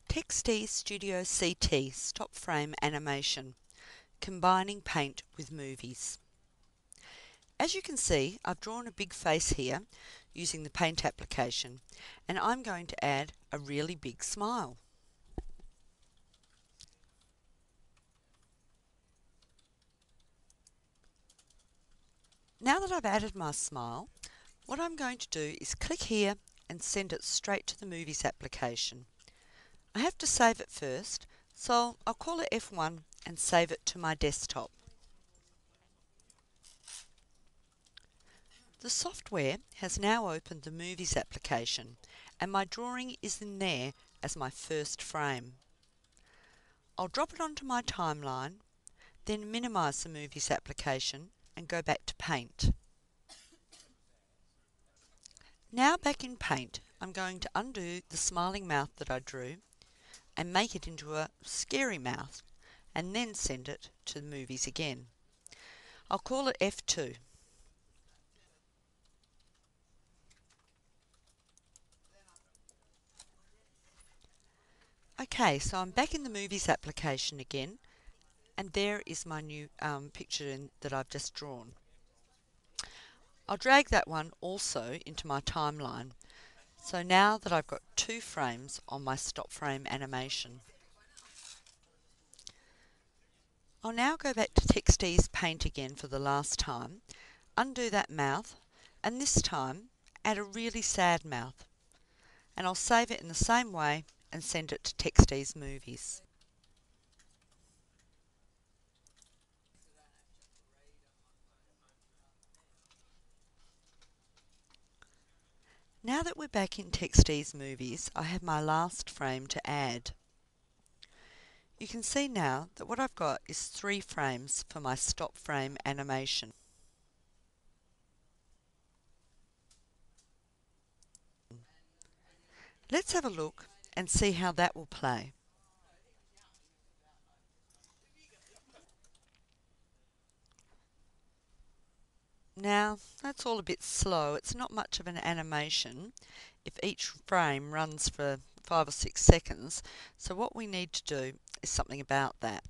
Textease Studio CT Stop Frame Animation, combining paint with movies. As you can see, I've drawn a big face here using the paint application, and I'm going to add a really big smile. Now that I've added my smile, what I'm going to do is click here and send it straight to the Movies application. I have to save it first, so I'll call it F1 and save it to my desktop. The software has now opened the Movies application, and my drawing is in there as my first frame. I'll drop it onto my timeline, then minimise the Movies application and go back to Paint. Now back in Paint, I'm going to undo the smiling mouth that I drew and make it into a scary mouth, and then send it to the Movies again. I'll call it F2. Okay, so I'm back in the Movies application again, and there is my new picture that I've just drawn. I'll drag that one also into my timeline. So now that I've got 2 frames on my stop frame animation. I'll now go back to Textease Paint again for the last time, undo that mouth, and this time add a really sad mouth. And I'll save it in the same way and send it to Textease Movies. Now that we're back in Textease Movies, I have my last frame to add. You can see now that what I've got is 3 frames for my stop frame animation. Let's have a look and see how that will play. Now, that's all a bit slow. It's not much of an animation if each frame runs for 5 or 6 seconds. So what we need to do is something about that.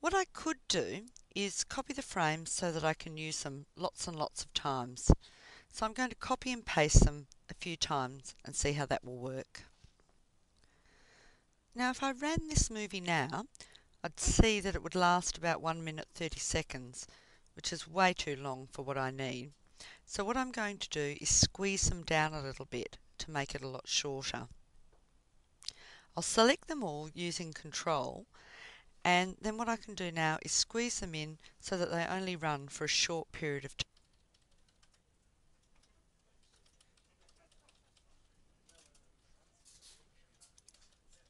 What I could do is copy the frames so that I can use them lots and lots of times. So I'm going to copy and paste them a few times and see how that will work. Now if I ran this movie now, I'd see that it would last about 1 minute 30 seconds, which is way too long for what I need. So what I'm going to do is squeeze them down a little bit to make it a lot shorter. I'll select them all using Control, and then what I can do now is squeeze them in so that they only run for a short period of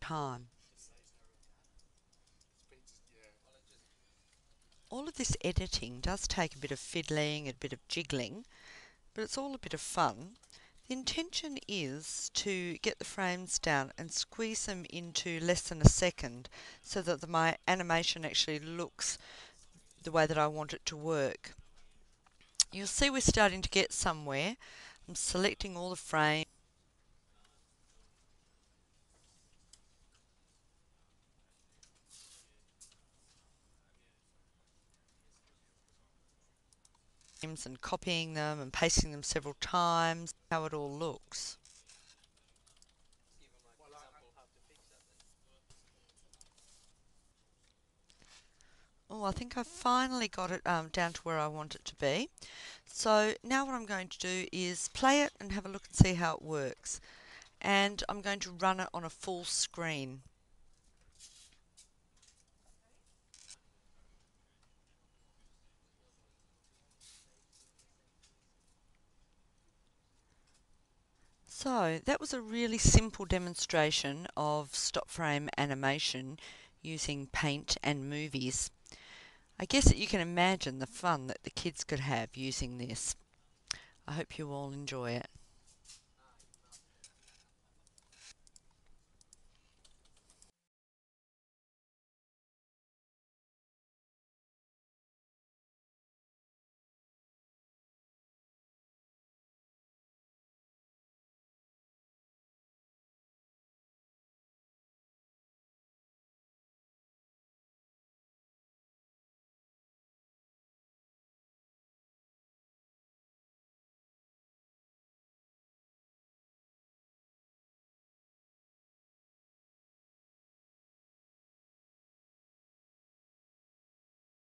time. All of this editing does take a bit of fiddling, a bit of jiggling, but it's all a bit of fun. The intention is to get the frames down and squeeze them into less than a second so that my animation actually looks the way that I want it to work. You'll see we're starting to get somewhere. I'm selecting all the frames. And copying them and pasting them several times, how it all looks. Oh, I think I've finally got it down to where I want it to be. So now what I'm going to do is play it and have a look and see how it works. And I'm going to run it on a full screen. So that was a really simple demonstration of stop frame animation using paint and movies. I guess that you can imagine the fun that the kids could have using this. I hope you all enjoy it.